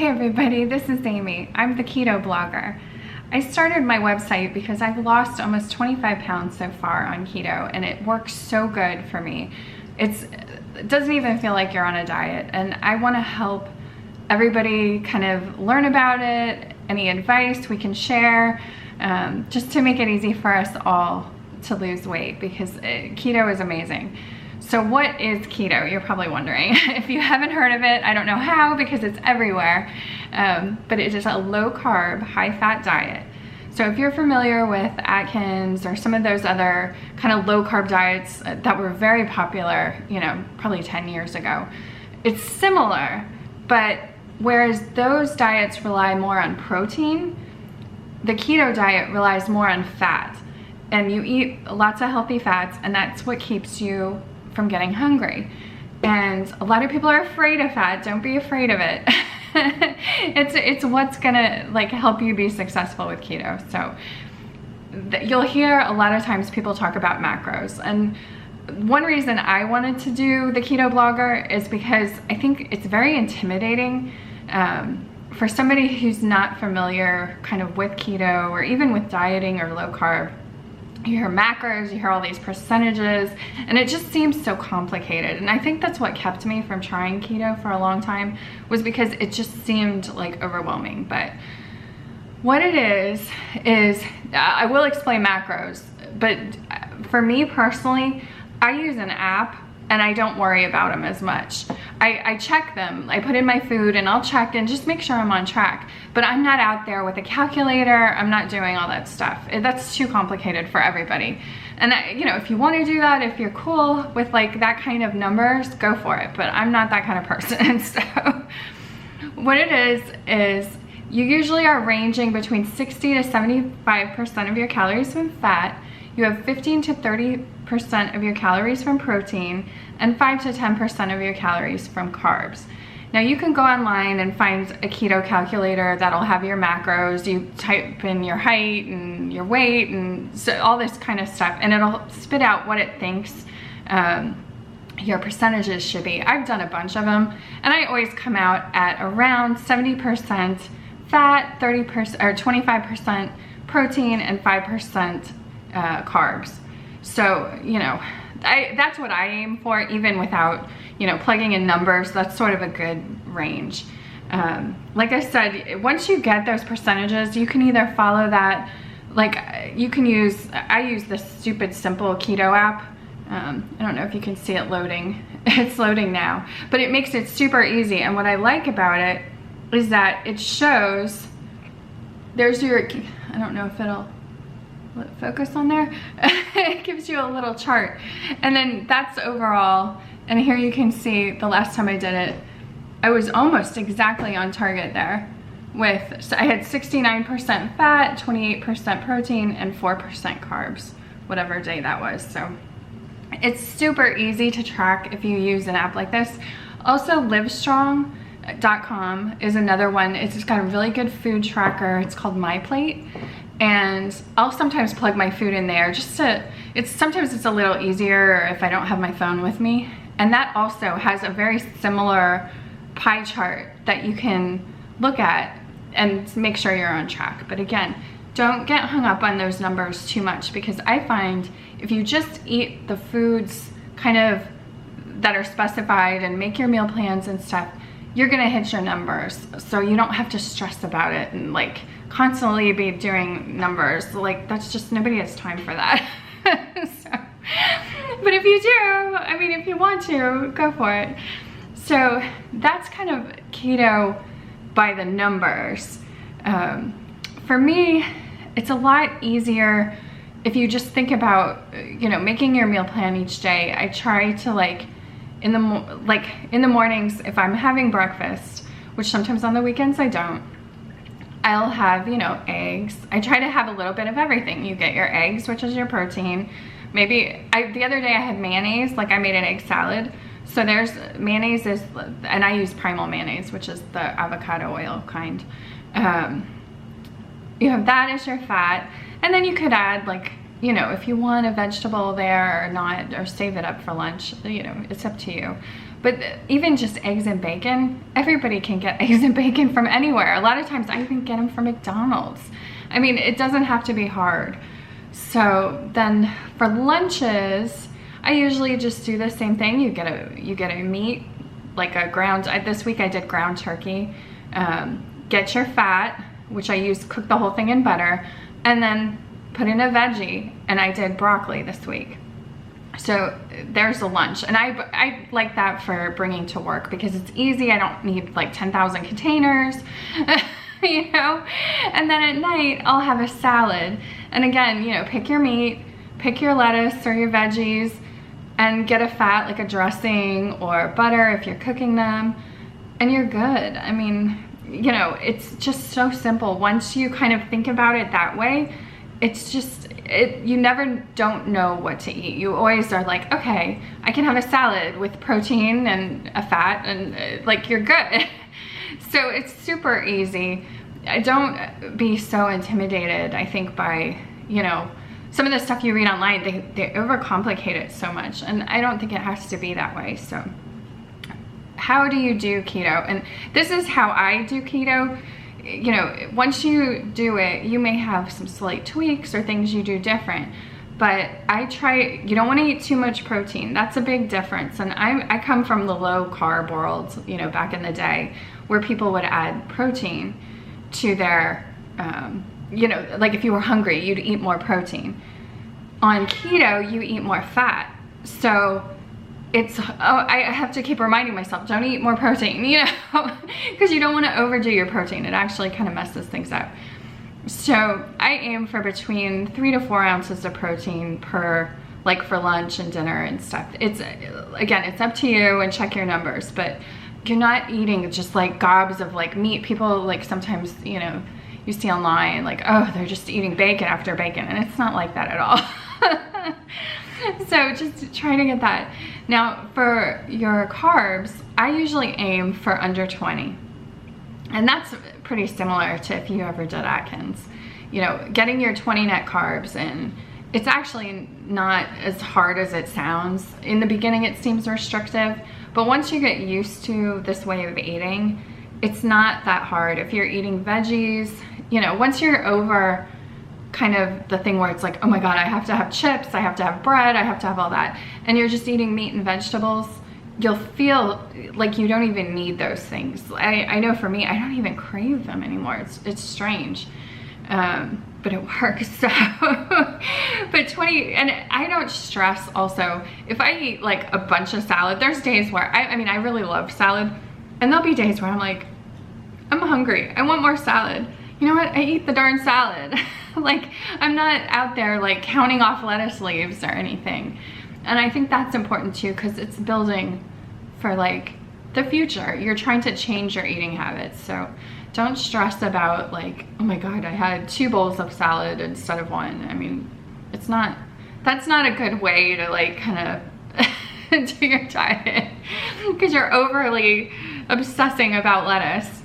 Hey everybody, this is Amy. I'm the Keto Blogger. I started my website because I've lost almost 25 pounds so far on keto, and it works so good for me. It doesn't even feel like you're on a diet, and I want to help everybody kind of learn about it, any advice we can share, just to make it easy for us all to lose weight, because keto is amazing. So what is keto? You're probably wondering. If you haven't heard of it, I don't know how, because it's everywhere, but it is a low carb, high fat diet. So if you're familiar with Atkins or some of those other kind of low carb diets that were very popular, you know, probably 10 years ago, it's similar, but whereas those diets rely more on protein, the keto diet relies more on fat. And you eat lots of healthy fats, and that's what keeps you from getting hungry. And a lot of people are afraid of fat. Don't be afraid of it. It's what's gonna like help you be successful with keto. So you'll hear a lot of times people talk about macros, and one reason I wanted to do the Keto Blogger is because I think it's very intimidating for somebody who's not familiar kind of with keto or even with dieting or low carb. You hear macros, you hear all these percentages, and it just seems so complicated. And I think that's what kept me from trying keto for a long time, was because it just seemed like overwhelming. But what it is I will explain macros, but for me personally, I use an app and I don't worry about them as much. I check them, I put in my food and I'll check and just make sure I'm on track. But I'm not out there with a calculator, I'm not doing all that stuff. That's too complicated for everybody. And you know, if you want to do that, if you're cool with like that kind of numbers, go for it. But I'm not that kind of person. So what it is you usually are ranging between 60 to 75% of your calories from fat. You have 15 to 30% of your calories from protein, and 5 to 10% of your calories from carbs. Now you can go online and find a keto calculator that'll have your macros. You type in your height and your weight and so all this kind of stuff, and it'll spit out what it thinks your percentages should be. I've done a bunch of them, and I always come out at around 70% fat, 30% or 25% protein, and 5% carbs. So, you know, that's what I aim for, even without, you know, plugging in numbers. That's sort of a good range. Like I said, once you get those percentages, you can either follow that, like you can use, I use this stupid simple keto app. I don't know if you can see it loading. It's loading now, but it makes it super easy. And what I like about it is that it shows, there's your, I don't know if it'll focus on there. It gives you a little chart, and then that's overall. And here you can see the last time I did it, I was almost exactly on target there with, so I had 69% fat, 28% protein, and 4% carbs, whatever day that was. So it's super easy to track if you use an app like this. Also, livestrong.com is another one. It's just got a really good food tracker. It's called MyPlate. And I'll sometimes plug my food in there just to, sometimes it's a little easier if I don't have my phone with me. And that also has a very similar pie chart that you can look at and make sure you're on track. But again, don't get hung up on those numbers too much, because I find if you just eat the foods kind of that are specified and make your meal plans and stuff, you're gonna hit your numbers. So you don't have to stress about it and like constantly be doing numbers. Like, that's just, nobody has time for that. So, but if you do, I mean, if you want to, go for it. So that's kind of keto by the numbers. For me, it's a lot easier if you just think about, you know, making your meal plan each day. I try to like in the mornings, if I'm having breakfast, which sometimes on the weekends I don't, I'll have, you know, eggs. I try to have a little bit of everything. You get your eggs, which is your protein. Maybe, the other day I had mayonnaise, like I made an egg salad. So there's mayonnaise, and I use Primal mayonnaise, which is the avocado oil kind. You have that as your fat, and then you could add like, you know, if you want a vegetable there or not, or save it up for lunch, you know, it's up to you. But even just eggs and bacon, everybody can get eggs and bacon from anywhere. A lot of times I even get them from McDonald's. I mean, it doesn't have to be hard. So then for lunches, I usually just do the same thing. You get a meat, like a ground, this week I did ground turkey. Get your fat, which I cook the whole thing in butter, and then put in a veggie, and I did broccoli this week. So there's a lunch, and I like that for bringing to work because it's easy. I don't need like 10,000 containers, you know? And then at night, I'll have a salad. And again, you know, pick your meat, pick your lettuce or your veggies, and get a fat, like a dressing or butter if you're cooking them, and you're good. I mean, you know, it's just so simple. Once you kind of think about it that way, it's just, you never don't know what to eat. You always are like, okay, I can have a salad with protein and a fat, and like, you're good. So it's super easy. Don't be so intimidated, I think, by, you know, some of the stuff you read online. They overcomplicate it so much, and I don't think it has to be that way. So how do you do keto? And this is how I do keto. You know, once you do it, you may have some slight tweaks or things you do different, but you don't want to eat too much protein. That's a big difference. And I come from the low carb world, you know, back in the day, where people would add protein to their, you know, like if you were hungry, you'd eat more protein. On keto, you eat more fat. So I have to keep reminding myself, don't eat more protein, you know, because you don't want to overdo your protein. It actually kind of messes things up. So I aim for between 3 to 4 ounces of protein per, like for lunch and dinner and stuff. Again, it's up to you, and check your numbers, but you're not eating just like gobs of like meat. People like sometimes, you know, you see online like, oh, they're just eating bacon after bacon, and it's not like that at all. So just try to get that. Now for your carbs, I usually aim for under 20. And that's pretty similar to if you ever did Atkins. You know, getting your 20 net carbs in, it's actually not as hard as it sounds. In the beginning it seems restrictive, but once you get used to this way of eating, it's not that hard. If you're eating veggies, you know, once you're over kind of the thing where it's like, oh my God, I have to have chips, I have to have bread, I have to have all that, and you're just eating meat and vegetables, you'll feel like you don't even need those things. I know for me, I don't even crave them anymore. It's strange, but it works. So, but 20, and I don't stress also, if I eat like a bunch of salad, there's days where, I mean, I really love salad, and there'll be days where I'm like, I'm hungry, I want more salad. You know what, I eat the darn salad. Like, I'm not out there like counting off lettuce leaves or anything. And I think that's important too, because it's building for like the future. You're trying to change your eating habits. So don't stress about like, oh my God, I had 2 bowls of salad instead of 1. I mean, that's not a good way to like kind of do your diet, because you're overly obsessing about lettuce.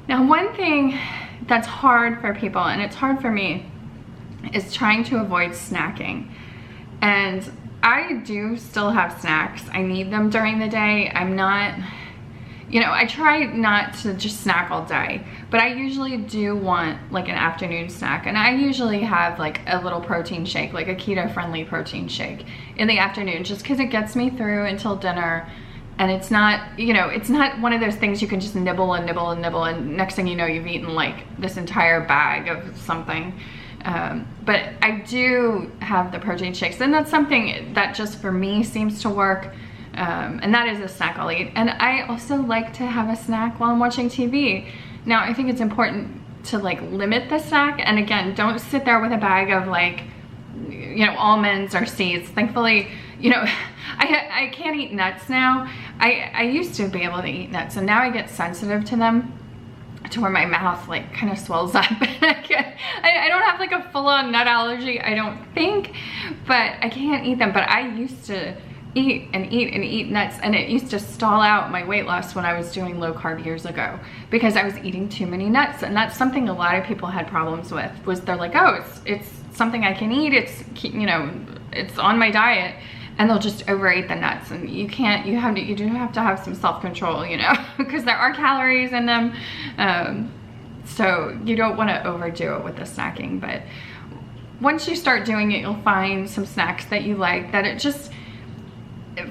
Now, one thing that's hard for people, and it's hard for me, is trying to avoid snacking. And I do still have snacks. I need them during the day. I'm not, you know, I try not to just snack all day, but I usually do want like an afternoon snack. And I usually have like a little protein shake, like a keto-friendly protein shake in the afternoon, just because it gets me through until dinner. And it's not, you know, it's not one of those things you can just nibble and nibble and nibble, and next thing you know, you've eaten like this entire bag of something. But I do have the protein shakes, and that's something that just for me seems to work. And that is a snack I'll eat. And I also like to have a snack while I'm watching TV. Now, I think it's important to like limit the snack. And again, don't sit there with a bag of like, you know, almonds or seeds. Thankfully, you know, I can't eat nuts now. I used to be able to eat nuts, and now I get sensitive to them to where my mouth like kind of swells up. I don't have like a full-on nut allergy, I don't think, but I can't eat them. But I used to eat and eat and eat nuts, and it used to stall out my weight loss when I was doing low carb years ago, because I was eating too many nuts. And that's something a lot of people had problems with, was they're like, oh, it's something I can eat. It's, you know, it's on my diet. And they'll just overeat the nuts, and you can't, you do have to have some self-control, you know, because there are calories in them. So you don't want to overdo it with the snacking. But once you start doing it, you'll find some snacks that you like, that it just,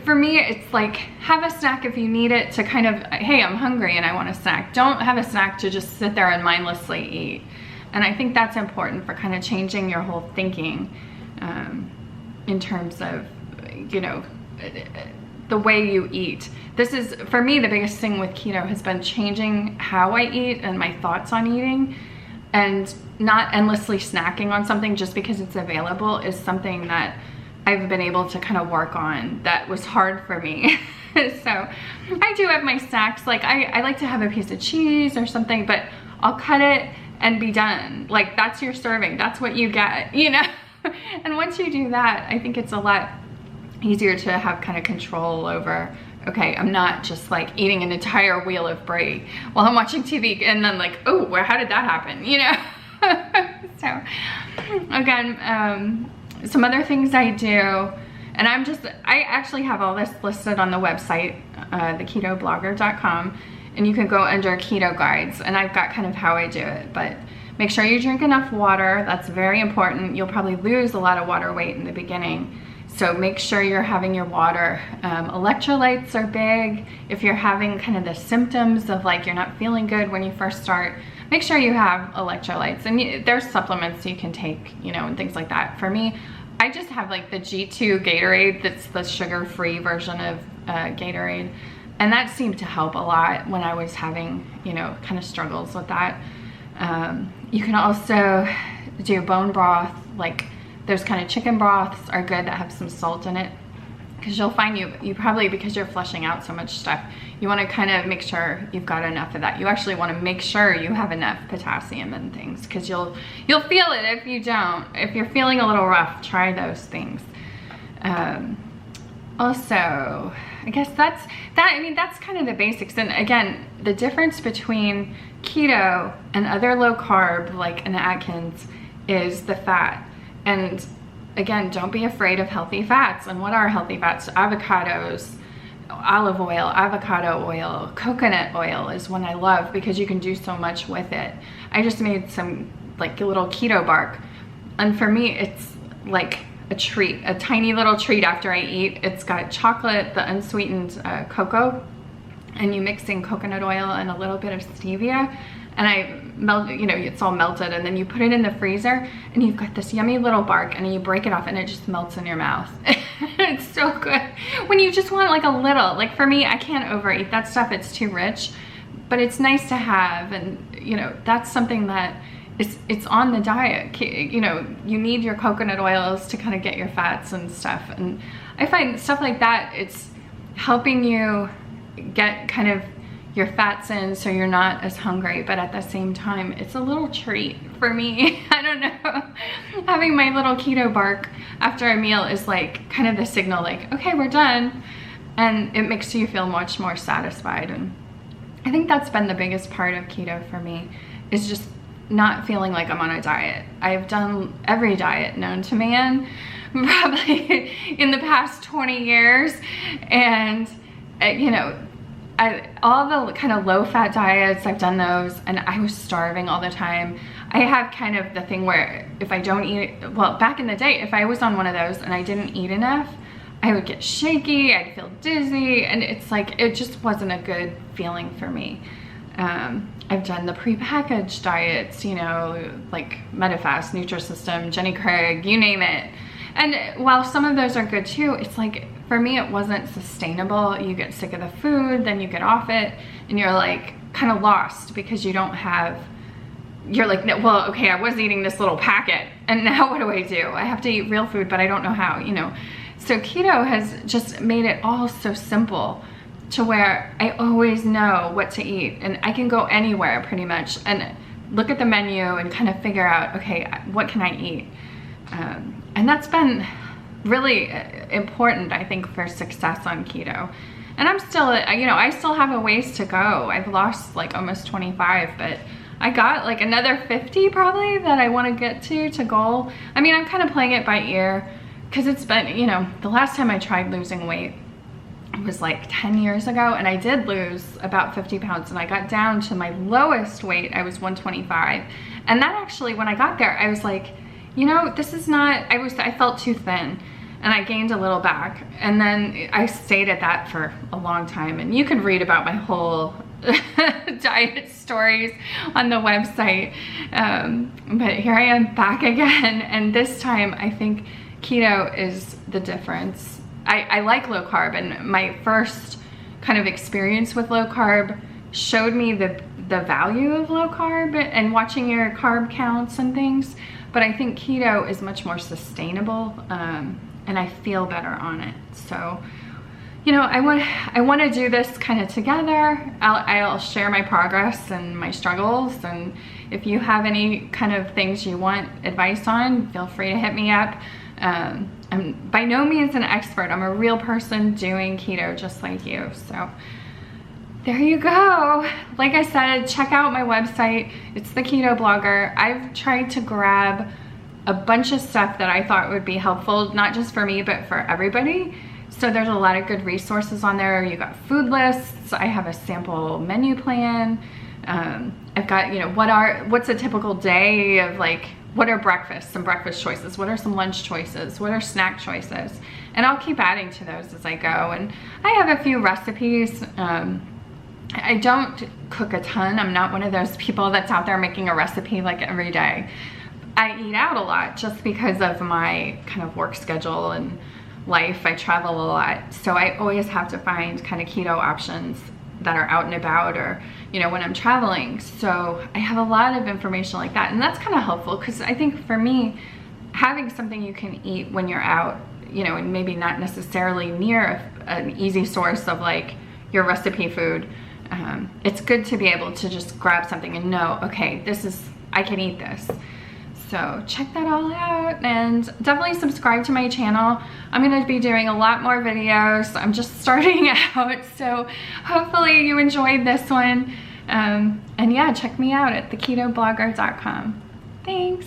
for me, it's like, have a snack if you need it to kind of, hey, I'm hungry and I want a snack. Don't have a snack to just sit there and mindlessly eat. And I think that's important for kind of changing your whole thinking in terms of, you know, the way you eat. This is, for me, the biggest thing with keto has been changing how I eat and my thoughts on eating, and not endlessly snacking on something just because it's available is something that I've been able to kind of work on. That was hard for me. So I do have my snacks. Like I like to have a piece of cheese or something, but I'll cut it and be done. Like, that's your serving. That's what you get, you know? And once you do that, I think it's a lot easier to have kind of control over, okay, I'm not just like eating an entire wheel of brie while I'm watching TV and then like, oh, how did that happen, you know? So again, some other things I do, and I actually have all this listed on the website, theketoblogger.com, and you can go under keto guides, and I've got kind of how I do it. But make sure you drink enough water. That's very important. You'll probably lose a lot of water weight in the beginning. So make sure you're having your water. Electrolytes are big. If you're having kind of the symptoms of like you're not feeling good when you first start, make sure you have electrolytes. And there's supplements you can take, you know, and things like that. For me, I just have like the G2 Gatorade. That's the sugar-free version of Gatorade. And that seemed to help a lot when I was having, you know, kind of struggles with that. You can also do bone broth, like those kind of chicken broths are good that have some salt in it, because you'll find you probably, because you're flushing out so much stuff, you want to kind of make sure you've got enough of that. You actually want to make sure you have enough potassium and things, because you'll feel it if you don't. If you're feeling a little rough, try those things. Also, I guess that's kind of the basics. And again, the difference between keto and other low carb, like an Atkins, is the fat. And again, don't be afraid of healthy fats. And what are healthy fats? Avocados, olive oil, avocado oil, coconut oil is one I love because you can do so much with it. I just made some like a little keto bark. And for me, it's like a treat, a tiny little treat after I eat. It's got chocolate, the unsweetened cocoa, and you mix in coconut oil and a little bit of stevia. And I melt, you know, it's all melted, and then you put it in the freezer and you've got this yummy little bark, and you break it off and it just melts in your mouth. It's so good. When you just want like a little, like for me, I can't overeat that stuff. It's too rich, but it's nice to have. And you know, that's something that it's on the diet. You know, you need your coconut oils to kind of get your fats and stuff. And I find stuff like that, it's helping you get kind of your fats in so you're not as hungry, but at the same time, it's a little treat for me. I don't know. Having my little keto bark after a meal is like kind of the signal, like, okay, we're done. And it makes you feel much more satisfied. And I think that's been the biggest part of keto for me, is just not feeling like I'm on a diet. I've done every diet known to man, probably in the past 20 years. And, you know, all the kind of low-fat diets, I've done those, and I was starving all the time. I have kind of the thing where if I don't eat, well, back in the day, if I was on one of those and I didn't eat enough, I would get shaky, I'd feel dizzy, and it's like, it just wasn't a good feeling for me. I've done the prepackaged diets, you know, like Medifast, Nutrisystem, Jenny Craig, you name it. And while some of those are good too, it's like, for me, it wasn't sustainable. You get sick of the food, then you get off it, and you're like kind of lost because you don't have, you're like, well, okay, I was eating this little packet, and now what do? I have to eat real food, but I don't know how, you know. So keto has just made it all so simple to where I always know what to eat, and I can go anywhere pretty much and look at the menu and kind of figure out, okay, what can I eat? And that's been really important, I think, for success on keto. And I'm still, you know, I still have a ways to go. I've lost like almost 25, but I got like another 50 probably that I want to get to goal. I mean, I'm kind of playing it by ear because it's been, you know, the last time I tried losing weight was like 10 years ago, and I did lose about 50 pounds, and I got down to my lowest weight. I was 125, and that actually, when I got there, I was like, you know, this is not, I felt too thin, and I gained a little back, and then I stayed at that for a long time, and you can read about my whole diet stories on the website, but here I am back again, and this time I think keto is the difference. I like low carb, and my first kind of experience with low carb showed me the value of low carb and watching your carb counts and things, but I think keto is much more sustainable, and I feel better on it. So, you know, I want to do this kind of together. I'll share my progress and my struggles, and if you have any kind of things you want advice on, feel free to hit me up. I'm by no means an expert. I'm a real person doing keto just like you. So there you go. Like I said, check out my website. It's the Keto Blogger. I've tried to grab a bunch of stuff that I thought would be helpful, not just for me, but for everybody. So there's a lot of good resources on there. You got food lists. I have a sample menu plan. I've got, you know, what's a typical day of, like, what are breakfasts, some breakfast choices? What are some lunch choices? What are snack choices? And I'll keep adding to those as I go. And I have a few recipes. I don't cook a ton. I'm not one of those people that's out there making a recipe like every day. I eat out a lot just because of my kind of work schedule and life. I travel a lot. So I always have to find kind of keto options that are out and about, or, you know, when I'm traveling. So I have a lot of information like that, and that's kind of helpful because I think for me, having something you can eat when you're out, you know, and maybe not necessarily near an easy source of like your recipe food, it's good to be able to just grab something and know, okay, I can eat this. So check that all out, and definitely subscribe to my channel. I'm gonna be doing a lot more videos. I'm just starting out, so hopefully you enjoyed this one. And yeah, check me out at theketoblogger.com. Thanks.